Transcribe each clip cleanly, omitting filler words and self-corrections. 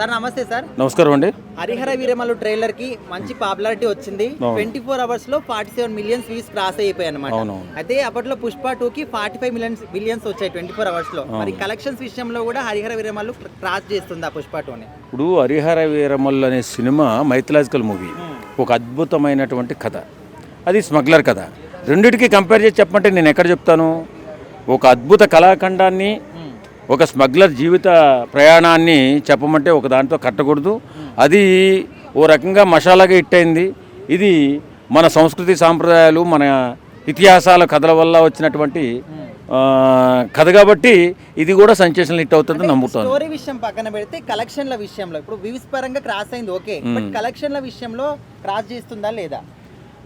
Sir నమస్తే sir. నమస్కారం అండి. హరిహర వీరమల్లు ట్రైలర్ కి మంచి పాపులారిటీ వచ్చింది. 24 hours లో 47 million వ్యూస్ క్రాస్ అయిపోయాయి అన్నమాట. అయితే అప్పట్లో పుష్ప 2 కి 45 million వచ్చాయి 24 hours లో. మరి కలెక్షన్స్ విషయంలో కూడా హరిహర వీరమల్లు క్రాస్ చేస్తుంది ఆ పుష్ప 2ని. ఇప్పుడు హరిహర వీరమల్లు అనే సినిమా మైథలాజికల్ మూవీ, ఒక అద్భుతమైనటువంటి కథ. అది స్మగ్లర్ కథ. రెండిటికి కంపేర్ చేసి చెప్పమంటే నేను ఎక్కడ చెప్తాను? ఒక అద్భుత కళాఖండాన్ని, ఒక స్మగ్లర్ జీవిత ప్రయాణాన్ని చెప్పమంటే ఒక దాంతో కట్టకూడదు. అది ఓ రకంగా మసాలాగా హిట్ అయింది. ఇది మన సంస్కృతి సాంప్రదాయాలు, మన ఇతిహాసాల కథల వల్ల వచ్చినటువంటి కథ కాబట్టి ఇది కూడా సెన్సేషనల్ హిట్ అవుతుంది నమ్ముతాను. స్టోరీ విషయం పక్కన పెడితే కలెక్షన్ల విషయంలో ఇప్పుడు వ్యూస్ పరంగా క్రాస్ అయింది ఓకే, బట్ కలెక్షన్ల విషయంలో క్రాస్ చేస్తుందా లేదా?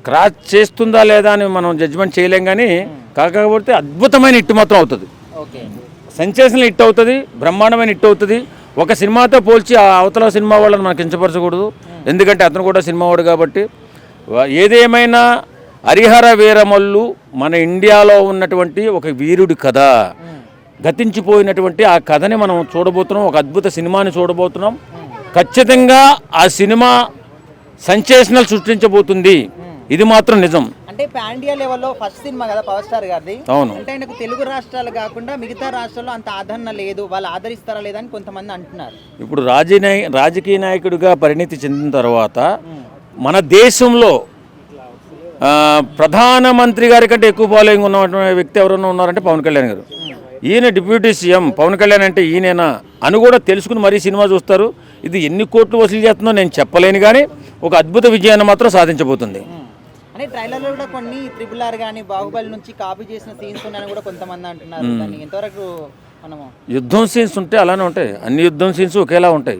క్రాస్ చేస్తుందా లేదా అని మనం జడ్జిమెంట్ చేయలేం, కానీ కాకపోతే అద్భుతమైన హిట్ మాత్రం అవుతుంది. ఓకే, సెన్సేషనల్ హిట్ అవుతుంది, బ్రహ్మాండమైన హిట్ అవుతుంది. ఒక సినిమాతో పోల్చి ఆ అవతల సినిమా వాళ్ళని మనకు కించపరచకూడదు, ఎందుకంటే అతను కూడా సినిమా వాడు కాబట్టి. ఏదేమైనా హరిహర వీరమల్లు మన ఇండియాలో ఉన్నటువంటి ఒక వీరుడి కథ, గతించిపోయినటువంటి ఆ కథని మనం చూడబోతున్నాం. ఒక అద్భుత సినిమాని చూడబోతున్నాం. ఖచ్చితంగా ఆ సినిమా సెన్సేషనల్ సృష్టించబోతుంది, ఇది మాత్రం నిజం. అంటే పాన్ ఇండియా లెవెల్లో ఫస్ట్ సినిమా కదా పవర్ స్టార్ గారిది. అవును. అంటే ఆయనకు తెలుగు రాష్ట్రాలు కాకుండా మిగతా రాష్ట్రాల్లో అంత ఆదరణ లేదు, వాళ్ళు ఆదరిస్తారా లేదా అని కొంతమంది అంటున్నారు. ఇప్పుడు రాజకీయ నాయకుడిగా పరిణితి చెందిన తర్వాత మన దేశంలో ప్రధానమంత్రి గారి కంటే ఎక్కువ ఫాలోయింగ్ ఉన్న వ్యక్తి ఎవరైనా ఉన్నారంటే పవన్ కళ్యాణ్ గారు. ఈయన డిప్యూటీ సీఎం, పవన్ కళ్యాణ్ అంటే ఈయనేనా అని కూడా తెలుసుకుని మరీ సినిమా చూస్తారు. ఇది ఎన్ని కోట్లు వసూలు చేస్తుందో నేను చెప్పలేను, కానీ ఒక అద్భుత విజయాన్ని మాత్రం సాధించబోతుంది. అంటే ట్రైలర్లో కూడా కొన్ని RRR కానీ బాహుబలి నుంచి కాపీ చేసిన సీన్స్ ఉన్నాయని కూడా కొంతమంది అంటున్నారు. దాన్ని ఎంతవరకు మనము యుద్ధం సీన్స్ ఉంటే అలానే ఉంటాయి, అన్ని యుద్ధం సీన్స్ ఒకేలా ఉంటాయి.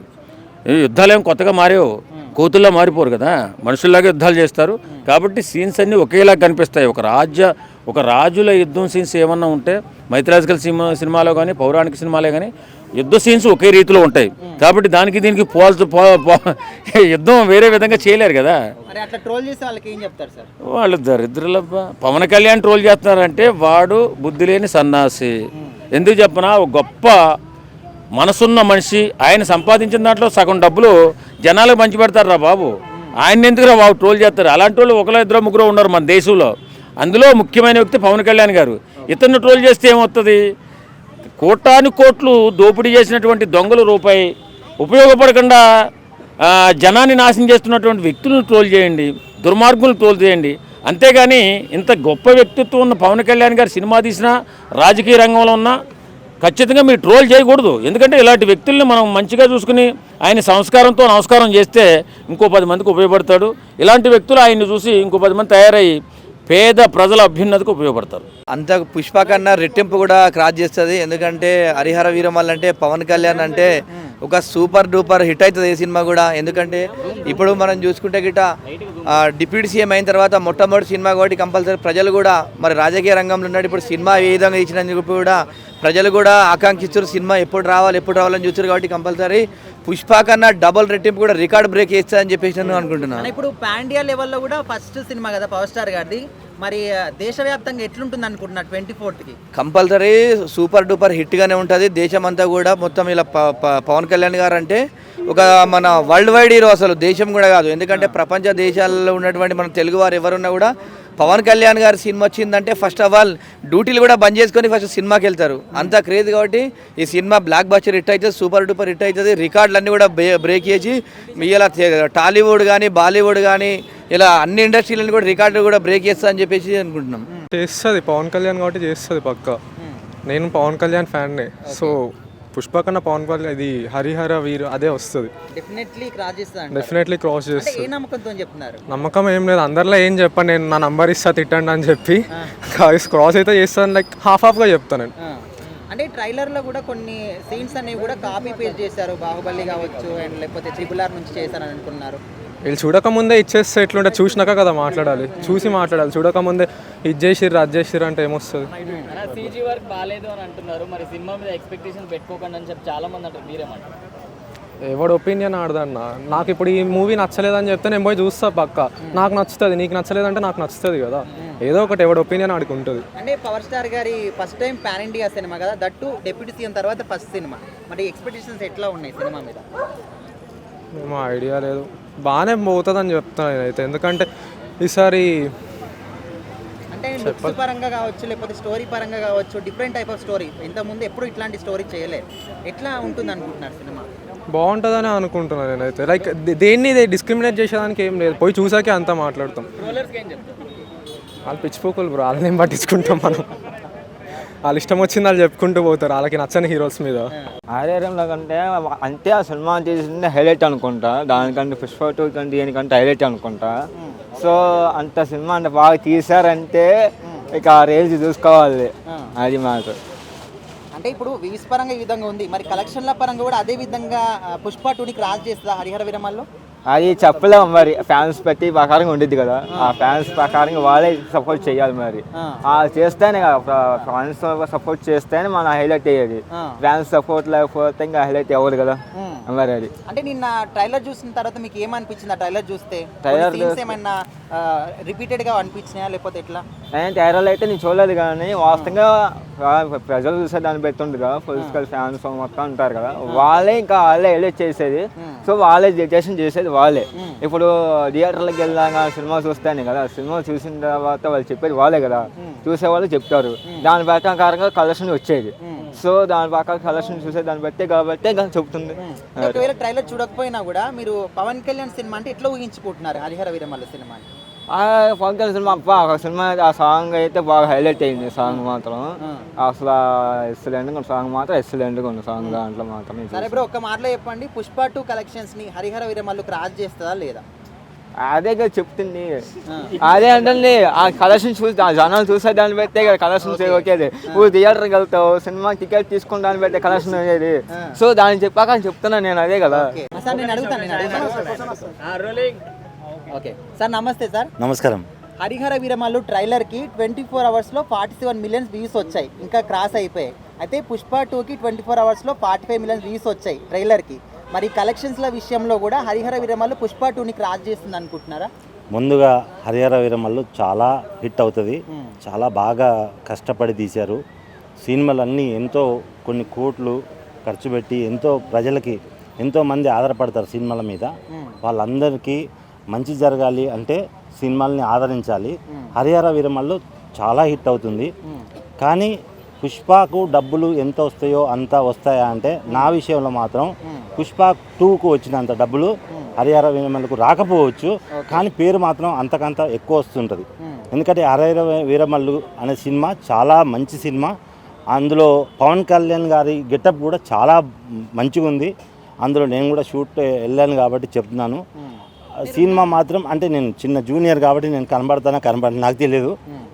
యుద్ధాలు ఏం కొత్తగా మారేవు, కోతుల్లో మారిపోరు కదా, మనుషుల్లాగా యుద్ధాలు చేస్తారు. కాబట్టి సీన్స్ అన్నీ ఒకేలా కనిపిస్తాయి. ఒక రాజుల యుద్ధం సీన్స్ ఏమన్నా ఉంటే మైథలాజికల్ సినిమాలో కానీ పౌరాణిక సినిమాలే కానీ యుద్ధ సీన్స్ ఒకే రీతిలో ఉంటాయి. కాబట్టి దీనికి యుద్ధం వేరే విధంగా చేయలేరు కదా. వాళ్ళు దరిద్రులబ్బా. పవన్ కళ్యాణ్ ట్రోల్ చేస్తున్నారంటే వాడు బుద్ధి లేని సన్నాసి. ఎందుకు చెప్పనా, ఒక గొప్ప మనసున్న మనిషి. ఆయన సంపాదించిన దాంట్లో సగం డబ్బులు జనాలకు పంచి పెడతారు బాబు. ఆయన ఎందుకురా బాబు ట్రోల్ చేస్తారు? అలాంటి వాళ్ళు ఒకరు ఇద్దరు ముగ్గురు ఉన్నారు మన దేశంలో. అందులో ముఖ్యమైన వ్యక్తి పవన్ కళ్యాణ్ గారు. ఇతన్ని ట్రోల్ చేస్తే ఏమవుతుంది? కోటాను కోట్లు దోపిడీ చేసినటువంటి దొంగల రూపాయి ఉపయోగపడకుండా జనాన్ని నాశనం చేస్తున్నటువంటి వ్యక్తులను ట్రోల్ చేయండి, దుర్మార్గులను ట్రోల్ చేయండి. అంతేగాని ఇంత గొప్ప వ్యక్తిత్వం ఉన్న పవన్ కళ్యాణ్ గారు సినిమా తీసినా, రాజకీయ రంగంలో ఉన్నా ఖచ్చితంగా మీరు ట్రోల్ చేయకూడదు. ఎందుకంటే ఇలాంటి వ్యక్తుల్ని మనం మంచిగా చూసుకుని ఆయన సంస్కారంతో నమస్కారం చేస్తే ఇంకో 10 మందికి ఉపయోగపడతాడు. ఇలాంటి వ్యక్తులు ఆయన్ని చూసి ఇంకో 10 మంది తయారయ్యి పేద ప్రజల అభ్యున్నతికి ఉపయోగపడతారు. అంత పుష్ప కన్నా రెట్టింపు కూడా క్రాస్ చేస్తుంది. ఎందుకంటే హరిహర వీరమల్లు అంటే పవన్ కళ్యాణ్ అంటే ఒక సూపర్ డూపర్ హిట్ అవుతుంది ఈ సినిమా కూడా. ఎందుకంటే ఇప్పుడు మనం చూసుకుంటే గిట్ట డిప్యూటీ సీఎం అయిన తర్వాత మొట్టమొదటి సినిమా కాబట్టి కంపల్సరీ ప్రజలు కూడా మరి రాజకీయ రంగంలో ఉన్నాడు. ఇప్పుడు సినిమా ఏ విధంగా ఇచ్చినందుకు కూడా ప్రజలు కూడా ఆకాంక్షిస్తారు, సినిమా ఎప్పుడు రావాలని చూస్తారు. కాబట్టి కంపల్సరీ పుష్ప కన్నా డబుల్ రెట్టింపు కూడా రికార్డ్ బ్రేక్ చేస్తుందని చెప్పేసి నేను అనుకుంటున్నాను. ఇప్పుడు పాన్ ఇండియా లెవెల్లో కూడా ఫస్ట్ సినిమా కదా పవర్ స్టార్ గారిది. మరి దేశవ్యాప్తంగా ఎట్లుంటుంది అనుకుంటున్నారు 24th కంపల్సరీ సూపర్ డూపర్ హిట్గానే ఉంటుంది. దేశమంతా కూడా మొత్తం ఇలా పవన్ కళ్యాణ్ గారు అంటే ఒక మన వరల్డ్ వైడ్ హీరో, అసలు దేశం కూడా కాదు. ఎందుకంటే ప్రపంచ దేశాల్లో ఉన్నటువంటి మన తెలుగు వారు ఎవరున్నా కూడా పవన్ కళ్యాణ్ గారి సినిమా వచ్చిందంటే ఫస్ట్ ఆఫ్ ఆల్ డ్యూటీలు కూడా బంద్ చేసుకొని ఫస్ట్ సినిమాకి వెళ్తారు. అంత క్రేజ్ కాబట్టి ఈ సినిమా బ్లాక్ బస్టర్ హిట్ అవుతుంది, సూపర్ డూపర్ హిట్ అవుతుంది. రికార్డులన్నీ కూడా బ్రేక్ చేసి ఇలా టాలీవుడ్ కానీ బాలీవుడ్ కానీ ఇలా అన్ని ఇండస్ట్రీలను కూడా రికార్డు కూడా బ్రేక్ చేస్తా అని చెప్పేసి అనుకుంటున్నాం. చేస్తుంది పవన్ కళ్యాణ్ కాబట్టి చేస్తుంది పక్క. నేను పవన్ కళ్యాణ్ ఫ్యాన్నే. సో పుష్ప కన్నా పవన్ కళ్యాణ్ ఇది హరిహర వీరు అదే వస్తుంది. డెఫినెట్లీ క్రాస్ చేస్తుంది. నమ్మకం ఏం లేదు, అందరిలో ఏం చెప్పాను నేను, నా నంబర్ ఇస్తా తిట్టండి అని చెప్పి క్రాస్ అయితే చేస్తాను. లైక్ హాఫ్గా చెప్తాను నేను. అంటే ట్రైలర్లో కూడా కొన్ని సీన్స్ అనేవి కూడా కాపీ పేస్ట్ చేశారు, బాహుబలి కావచ్చు అండ్ లేకపోతే RRR నుంచి చేశారని అనుకున్నారు. వీళ్ళు చూడకముందే ఇచ్చేస్తే ఎట్లుంటే, చూసినాక కదా మాట్లాడాలి, చూసి మాట్లాడాలి. చూడకముందే ఇది చేసిర్రు అది చేసిర్రు అంటే ఏమొస్తుంది? CG వర్క్ బాగాలేదు అని అంటున్నారు. మరి సినిమా మీద ఎక్స్పెక్టేషన్ పెట్టుకోకండి అని చెప్పి చాలా మంది అంటారు, మీరేమంటారు? ఎవడు ఒపీనియన్ ఆడదన్న. నాకు ఇప్పుడు ఈ మూవీ నచ్చలేదని చెప్తే నేను పోయి చూస్తా పక్క. నాకు నచ్చుతుంది, నీకు నచ్చలేదంటే నాకు నచ్చుతుంది కదా. ఏదో ఒకటి ఎవడు ఒపీనియన్ ఆడికి ఉంటుంది. అంటే పవర్ స్టార్ గారి first time pan India cinema కదా, దట్టు డిప్యూటీ సీఎం తర్వాత ఫస్ట్ సినిమా. మరి ఎక్స్పెక్టేషన్స్ ఎట్లా ఉన్నాయి సినిమా మీద? ఏమో ఐడియా లేదు, బాగానే పోతుందని చెప్తాను నేనైతే. ఎందుకంటే ఈసారి అంటే లుక్స్ పరంగా కావచ్చు, లేకపోతే స్టోరీ పరంగా కావచ్చు, డిఫరెంట్ టైప్ ఆఫ్ స్టోరీ. ఇంతకుముందు ఎప్పుడు ఇట్లాంటి స్టోరీ చేయలేదు. ఎట్లా ఉంటుంది అనుకుంటున్నారు సినిమా? బాగుంటుందని అనుకుంటున్నాను నేనైతే. లైక్ దేన్ని డిస్క్రిమినేట్ చేసేదానికి ఏం లేదు, పోయి చూసాకే అంతా మాట్లాడతాం. ట్రోలర్స్కి ఏం చెప్తారు? వాళ్ళు పిచ్చిపోకులు బ్రో, వాళ్ళని ఏం పట్టించుకుంటాం మనం. వాళ్ళు ఇష్టం వచ్చింది వాళ్ళు చెప్పుకుంటూ పోతారు, వాళ్ళకి నచ్చని హీరోస్ మీద. ఆర్ఆర్ఎంలో కంటే అంటే ఆ సినిమా చేసింది హైలైట్ అనుకుంటా, దానికంటే పుష్ప 2 కంటే దీనికంటే హైలైట్ అనుకుంటా. సో అంత సినిమా అంటే బాగా తీసారంటే ఇక ఆ రేంజ్ చూసుకోవాలి, అది మాట. అంటే ఇప్పుడు వ్యూస్ పరంగా ఈ విధంగా ఉంది, మరి కలెక్షన్ల పరంగా కూడా అదే విధంగా పుష్ప 2ని క్రాస్ చేస్తుందా హరిహర వీరమల్లు? అది చెప్పలేము మరి, ఫ్యాన్స్ బట్టి ప్రకారంగా ఉండిద్ది కదా, ఆ ఫ్యాన్స్ ప్రకారంగా వాళ్ళే సపోర్ట్ చేయాలి మరి. చేస్తేనే కదా, ఫ్యాన్స్ సపోర్ట్ చేస్తేనే మన హైలైట్ అయ్యేది. ఫ్యాన్స్ సపోర్ట్ లేకపోతే ఇంకా హైలైట్ అవ్వదు కదా మరి. అది అంటే నిన్న ట్రైలర్ చూసిన తర్వాత మీకు ఏమనిపించింది ఆ ట్రైలర్ చూస్తే? ట్రైలర్ ఏమైనా రిపీటెడ్ గా అనిపించినాయా లేకపోతే ఎట్లా? ట్రైలర్ అయితే నేను చూడలేదు, కానీ వాస్తవంగా ప్రజలు చూసే దాన్ని బట్టి ఉంటుంది కదా, పొలిటికల్ ఫ్యాన్స్ మొత్తం ఉంటారు కదా, వాళ్ళే హైలైట్ చేసేది. సో వాళ్ళే డెసిషన్ చేసేది వాళ్ళే. ఇప్పుడు థియేటర్లకు వెళ్ళాక సినిమా చూస్తేనే కదా, సినిమా చూసిన తర్వాత వాళ్ళు చెప్పేది వాళ్ళే కదా, చూసేవాళ్ళు చెప్తారు. దాని ప్రకారంగా కలెక్షన్ వచ్చేది. సో దాని ప్రకారం కలెక్షన్ చూసే దాన్ని బట్టే కాబట్టి చెప్తుంది. ఒకవేళ ట్రైలర్ చూడకపోయినా కూడా మీరు పవన్ కళ్యాణ్ సినిమా అంటే ఎట్లా ఊహించుకుంటున్నారు హరిహర వీరమల్లు సినిమా? పవన్ కళ్యాణ్ సినిమా ఒక సినిమా, ఆ సాంగ్ అయితే బాగా హైలైట్ అయింది. సాంగ్ మాత్రం అసలు ఎక్సలెంట్గా ఉన్న సాంగ్ మాత్రం ఎక్సలెంట్గా ఉన్న సాంగ్ దాంట్లో మాత్రం. సరే బ్రో, ఒక్క మాటలో చెప్పండి, పుష్ప 2 కలెక్షన్స్ ని హరిహర వీరమల్లు క్రాస్ చేస్తుందా లేదా? అదే కదా చెప్తుంది, అదే అంటే ఆ కలెక్షన్ చూసి ఆ జనాలు చూసే దాన్ని బట్టే కదా కలెక్షన్ ఓకేది. నువ్వు థియేటర్కి వెళ్తావు, సినిమా టికెట్ తీసుకుని దాన్ని బట్టే కలెక్షన్ అయ్యేది. సో దాన్ని చెప్పాక చెప్తున్నాను నేను, అదే కదా. సార్ నేను అడుగుతాను. ఓకే సార్, నమస్తే సార్. నమస్కారం. హరిహర వీరమల్లు ట్రైలర్కి 24 అవర్స్లో 47 మిలియన్స్ వ్యూస్ వచ్చాయి, ఇంకా క్రాస్ అయిపోయాయి. అయితే పుష్ప 2కి 24 అవర్స్లో 45 మిలియన్స్ వ్యూస్ వచ్చాయి ట్రైలర్కి. మరి కలెక్షన్స్ల విషయంలో కూడా హరిహర వీరమల్లు పుష్ప 2ని క్రాస్ చేస్తుంది అనుకుంటున్నారా? ముందుగా హరిహర వీరమల్లు చాలా హిట్ అవుతుంది, చాలా బాగా కష్టపడి తీశారు. సినిమాలన్నీ ఎంతో కొన్ని కోట్లు ఖర్చు పెట్టి ఎంతో ప్రజలకి ఎంతోమంది ఆధారపడతారు సినిమాల మీద. వాళ్ళందరికీ మంచి జరగాలి అంటే సినిమాల్ని ఆదరించాలి. హరిహర వీరమల్లు చాలా హిట్ అవుతుంది. కానీ పుష్పకు డబ్బులు ఎంత వస్తాయో అంత వస్తాయా అంటే నా విషయంలో మాత్రం పుష్ప 2కు వచ్చినంత డబ్బులు హరిహర వీరమల్లుకు రాకపోవచ్చు, కానీ పేరు మాత్రం అంతకంత ఎక్కువ వస్తుంటుంది. ఎందుకంటే హరిహర వీరమల్లు అనే సినిమా చాలా మంచి సినిమా. అందులో పవన్ కళ్యాణ్ గారి గెటప్ కూడా చాలా మంచిగా ఉంది. అందులో నేను కూడా షూట్ వెళ్ళాను కాబట్టి చెప్తున్నాను. సినిమా మాత్రం అంటే నేను చిన్న జూనియర్ కాబట్టి నేను కనబడతానో నాకు తెలియదు,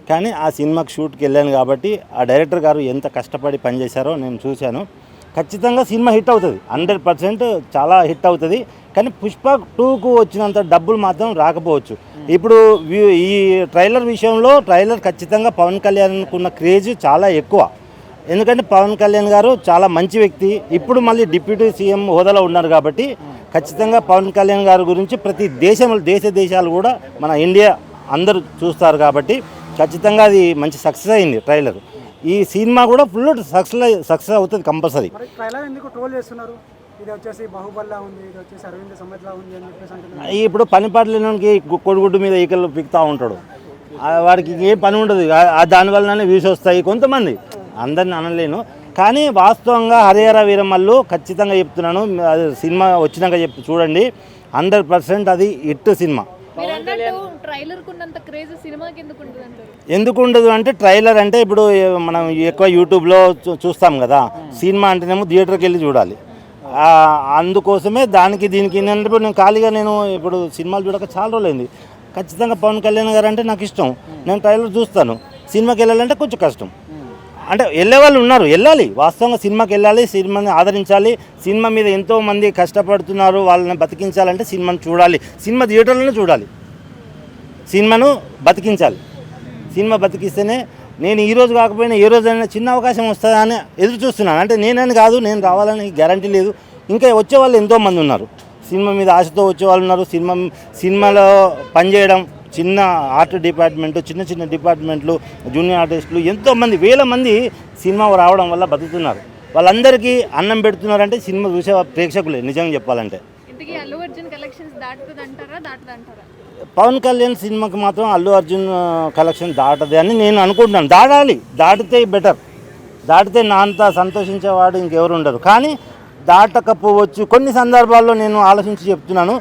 కానీ ఆ సినిమాకి షూట్కి వెళ్ళాను కాబట్టి ఆ డైరెక్టర్ గారు ఎంత కష్టపడి పనిచేశారో నేను చూశాను. ఖచ్చితంగా సినిమా హిట్ అవుతుంది, 100% చాలా హిట్ అవుతుంది. కానీ పుష్ప 2కు వచ్చినంత డబ్బులు మాత్రం రాకపోవచ్చు. ఇప్పుడు ఈ ట్రైలర్ విషయంలో ట్రైలర్ ఖచ్చితంగా పవన్ కళ్యాణ్కు ఉన్న క్రేజ్ చాలా ఎక్కువ. ఎందుకంటే పవన్ కళ్యాణ్ గారు చాలా మంచి వ్యక్తి, ఇప్పుడు మళ్ళీ డిప్యూటీ సీఎం హోదాలో ఉన్నారు కాబట్టి ఖచ్చితంగా పవన్ కళ్యాణ్ గారి గురించి ప్రతి దేశాలు కూడా మన ఇండియా అందరూ చూస్తారు కాబట్టి ఖచ్చితంగా అది మంచి సక్సెస్ అయింది ట్రైలర్. ఈ సినిమా కూడా ఫుల్ సక్సెస్ అవుతుంది కంపల్సరీ. ట్రైలర్ ఎందుకు ట్రోల్ చేస్తున్నారు? ఇది వచ్చేసి బాహుబలిలా ఉంది, ఇది వచ్చేసి అరవింద్ సమేత్లా ఉంది అని చెప్పేసి అంటున్నారు. ఇప్పుడు పని పాటలకి కొడుగుడ్డు మీద ఈకలు పిక్తా ఉంటాడు, వాడికి ఏ పని ఉండదు, దానివల్లనే వ్యూస్ వస్తాయి. కొంతమంది, అందరిని అనలేను, కానీ వాస్తవంగా హరిహర వీరమల్లు ఖచ్చితంగా చెప్తున్నాను, అది సినిమా వచ్చినాక చూడండి, 100% అది హిట్ సినిమా. ఎందుకు ఉండదు అంటే ట్రైలర్ అంటే ఇప్పుడు మనం ఎక్కువ యూట్యూబ్లో చూస్తాం కదా, సినిమా అంటేనేమో థియేటర్కి వెళ్ళి చూడాలి. అందుకోసమే దానికి దీనికి ఏంటంటే నేను ఖాళీగా నేను ఇప్పుడు సినిమాలు చూడక చాలా రోజులైంది. ఖచ్చితంగా పవన్ కళ్యాణ్ గారు అంటే నాకు ఇష్టం, నేను ట్రైలర్ చూస్తాను. సినిమాకి వెళ్ళాలంటే కొంచెం కష్టం, అంటే వెళ్ళే వాళ్ళు ఉన్నారు, వెళ్ళాలి. వాస్తవంగా సినిమాకి వెళ్ళాలి, సినిమాని ఆదరించాలి. సినిమా మీద ఎంతోమంది కష్టపడుతున్నారు, వాళ్ళని బతికించాలంటే సినిమాను చూడాలి, సినిమా థియేటర్లోనే చూడాలి, సినిమాను బతికించాలి. సినిమా బతికిస్తేనే నేను ఈరోజు కాకపోయినా ఏ రోజైనా చిన్న అవకాశం వస్తుందా అని ఎదురు చూస్తున్నాను. అంటే నేనని కాదు, నేను రావాలని గ్యారంటీ లేదు. ఇంకా వచ్చేవాళ్ళు ఎంతోమంది ఉన్నారు, సినిమా మీద ఆశతో వచ్చేవాళ్ళు ఉన్నారు. సినిమాలో పనిచేయడం, చిన్న ఆర్ట్ డిపార్ట్మెంట్, చిన్న డిపార్ట్మెంట్లు, జూనియర్ ఆర్టిస్టులు ఎంతోమంది, వేల మంది సినిమా రావడం వల్ల బతుకుతున్నారు. వాళ్ళందరికీ అన్నం పెడుతున్నారంటే సినిమా చూసే ప్రేక్షకులే నిజంగా చెప్పాలంటే. ఇంతకీ అల్లు అర్జున్ కలెక్షన్స్ దాటుతుందంటారా దాటదంటారా? పవన్ కళ్యాణ్ సినిమాకి మాత్రం అల్లు అర్జున్ కలెక్షన్ దాటది అని నేను అనుకుంటున్నాను. దాటాలి, దాటితే బెటర్. దాటితే నా అంత సంతోషించేవాడు ఇంకెవరు ఉండరు. కానీ దాటకపోవచ్చు, కొన్ని సందర్భాల్లో నేను ఆలోచించి చెప్తున్నాను,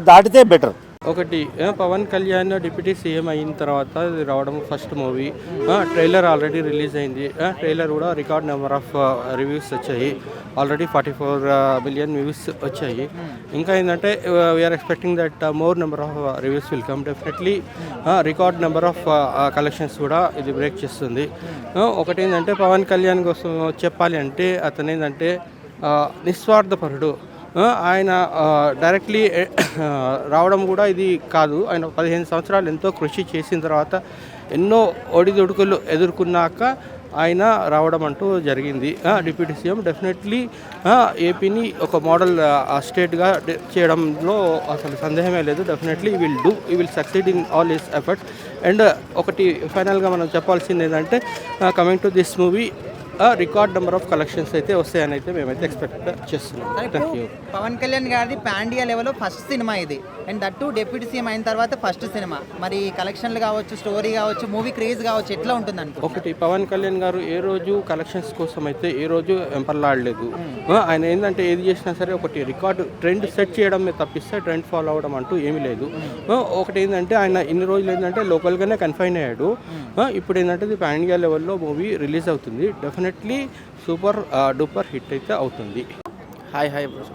దాటితే బెటర్. ఒకటి పవన్ కళ్యాణ్ డిప్యూటీ సీఎం అయిన తర్వాత ఇది రావడం first movie. Trailer already release అయింది. ట్రైలర్ కూడా రికార్డ్ నెంబర్ ఆఫ్ రివ్యూస్ వచ్చాయి. ఆల్రెడీ 44 మిలియన్ వ్యూస్ వచ్చాయి. ఇంకా ఏంటంటే we are expecting that more number of reviews will come. Definitely record number of collections కూడా ఇది బ్రేక్ చేస్తుంది. ఒకటి ఏంటంటే పవన్ కళ్యాణ్ కోసం చెప్పాలి అంటే అతను ఏంటంటే నిస్వార్థపరుడు. ఆయన డైరెక్ట్లీ రావడం కూడా ఇది కాదు. ఆయన 15 సంవత్సరాలు ఎంతో కృషి చేసిన తర్వాత ఎన్నో ఒడిదుడుకులు ఎదుర్కొన్నాక ఆయన రావడం అంటూ జరిగింది. డిప్యూటీ సీఎం డెఫినెట్లీ ఏపీని ఒక మోడల్ స్టేట్గా చేయడంలో అసలు సందేహమే లేదు. డెఫినెట్లీ ఈ will succeed in all his efforts. And ఒకటి ఫైనల్గా మనం చెప్పాల్సింది ఏంటంటే coming to this movie record number of collections అయితే వస్తాయని అయితే మేమైతే ఎక్స్పెక్ట్ చేస్తున్నాం. Thank you. పవన్ కళ్యాణ్ గారిది పాన్ ఇండియా లెవెల్లో ఫస్ట్ సినిమా ఇది, అండ్ దట్టు డిప్యూటీ సీఎం అయిన తర్వాత ఫస్ట్ సినిమా. మరి కలెక్షన్లు కావచ్చు, స్టోరీ కావచ్చు, మూవీ క్రేజ్ కావచ్చు, ఎట్లా ఉంటుంది అనుకో? ఒకటి పవన్ కళ్యాణ్ గారు ఏ రోజు కలెక్షన్స్ కోసం అయితే ఏ రోజు ఎంపర్లాడలేదు. ఆయన ఏంటంటే ఏది చేసినా సరే ఒకటి రికార్డు ట్రెండ్ సెట్ చేయడం తప్పిస్తే ట్రెండ్ ఫాలో అవడం అంటూ ఏమీ లేదు. ఒకటి ఏంటంటే ఆయన ఇన్ని రోజులు ఏంటంటే లోకల్గానే కన్ఫైన్ అయ్యాడు. ఇప్పుడు ఏంటంటే ఇది పాన్ ఇండియా లెవెల్లో మూవీ రిలీజ్ అవుతుంది. డెఫినెట్లీ సూపర్ డూపర్ హిట్ అయితే అవుతుంది. హాయ్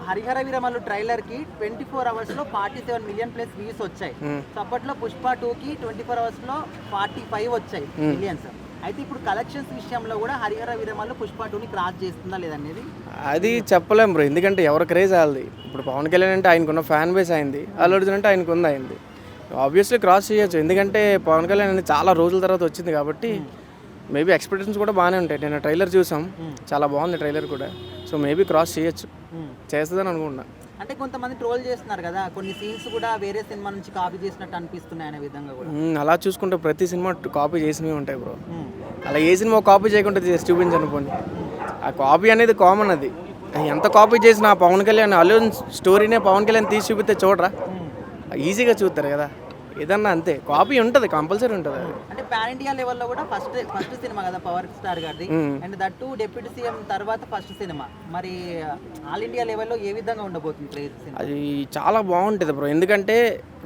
హరిహర వీరమల్లు ట్రైలర్ కి 24 అవర్స్ లో 47 మిలియన్ ప్లస్ వ్యూస్ వచ్చాయి. సో అప్పట్లో పుష్ప 2 కి 24 అవర్స్ లో 45 వచ్చాయి మిలియన్స్. అయితే ఇప్పుడు కలెక్షన్స్ విషయంలో కూడా హరిహర వీరమల్లు పుష్ప 2 ని క్రాస్ చేస్తుందా లేదనేది అది చెప్పలేం బ్రో. ఎందుకంటే ఎవరు క్రేజ్ వాళ్ళది. ఇప్పుడు పవన్ కళ్యాణ్ అంటే ఆయనకున్న ఫ్యాన్ బేస్ అయింది, అల్లు అర్జున్ అంటే ఆయనకు ఉంది అయింది. ఆబ్వియస్లీ క్రాస్ చేయొచ్చు. ఎందుకంటే పవన్ కళ్యాణ్ అనేది చాలా రోజుల తర్వాత వచ్చింది కాబట్టి మేబీ ఎక్స్పెక్టేషన్స్ కూడా బాగానే ఉంటాయి. నేను ట్రైలర్ చూసాం, చాలా బాగుంది ట్రైలర్ కూడా. సో మేబీ క్రాస్ చేయొచ్చు, చేస్తుందని అనుకుంటున్నా. అంటే కొంతమంది ట్రోల్ చేస్తున్నారు కదా, కొన్ని సీన్స్ కూడా వేరే సినిమా నుంచి కాపీ చేసినట్టు అనిపిస్తున్నాయి అనే విధంగా కూడా. అలా చూసుకుంటే ప్రతి సినిమా కాపీ చేసినవి ఉంటాయి బ్రో. అలా ఏ సినిమా కాపీ చేయకుండా చేసి చూపించనుకోండి. ఆ కాపీ అనేది కామన్. అది ఎంత కాపీ చేసినా పవన్ కళ్యాణ్ అల్లు స్టోరీనే పవన్ కళ్యాణ్ తీసి చూపిస్తే చూడరా, ఈజీగా చూస్తారు కదా. ఏదన్నా అంతే, కాపీ ఉంటుంది, కంపల్సరీ ఉంటుంది. అంటే పాన్ ఇండియా లెవెల్లో కూడా ఫస్ట్ సినిమా కదా పవర్ స్టార్ గారిది, అండ్ దట్టు డిప్యూటీ సీఎం తర్వాత ఫస్ట్ సినిమా. మరి ఆల్ ఇండియా లెవెల్లో ఏ విధంగా ఉండబోతుంది క్రేజ్? అది చాలా బాగుంటుంది బ్రో. ఎందుకంటే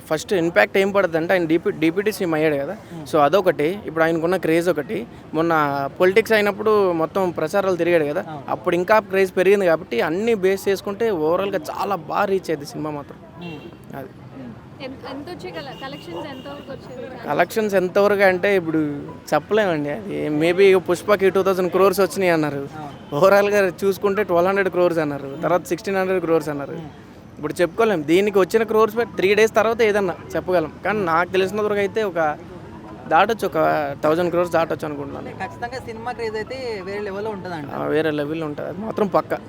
ఫస్ట్ ఇంపాక్ట్ ఏం పడుతుంది అంటే ఆయన డిప్యూటీ సీఎం అయ్యాడు కదా. సో అదొకటి. ఇప్పుడు ఆయనకున్న క్రేజ్ ఒకటి. మొన్న పొలిటిక్స్ అయినప్పుడు మొత్తం ప్రచారాలు తిరిగాడు కదా, అప్పుడు ఇంకా క్రేజ్ పెరిగింది. కాబట్టి అన్ని బేస్ చేసుకుంటే ఓవరాల్గా చాలా బాగా రీచ్ అయ్యింది సినిమా మాత్రం. అది కలెక్షన్స్ ఎంతవరకు అంటే ఇప్పుడు చెప్పలేమండి. అది మేబీ పుష్పకి 2000 crores వచ్చినాయి అన్నారు. ఓవరాల్గా చూసుకుంటే 1200 crores అన్నారు, తర్వాత 1600 crores అన్నారు. ఇప్పుడు చెప్పుకోలేం. దీనికి వచ్చిన క్రోర్స్ 3 days తర్వాత ఏదన్నా చెప్పగలం. కానీ నాకు తెలిసినంత వరకు అయితే ఒక దాటొచ్చు, ఒక 1000 crores దాటొచ్చు అనుకుంటున్నాను. ఖచ్చితంగా సినిమా క్రేజ్ అయితే వేరే లెవెల్లో ఉంటుంది. వేరే లెవెల్లో ఉంటుంది, అది మాత్రం పక్కా.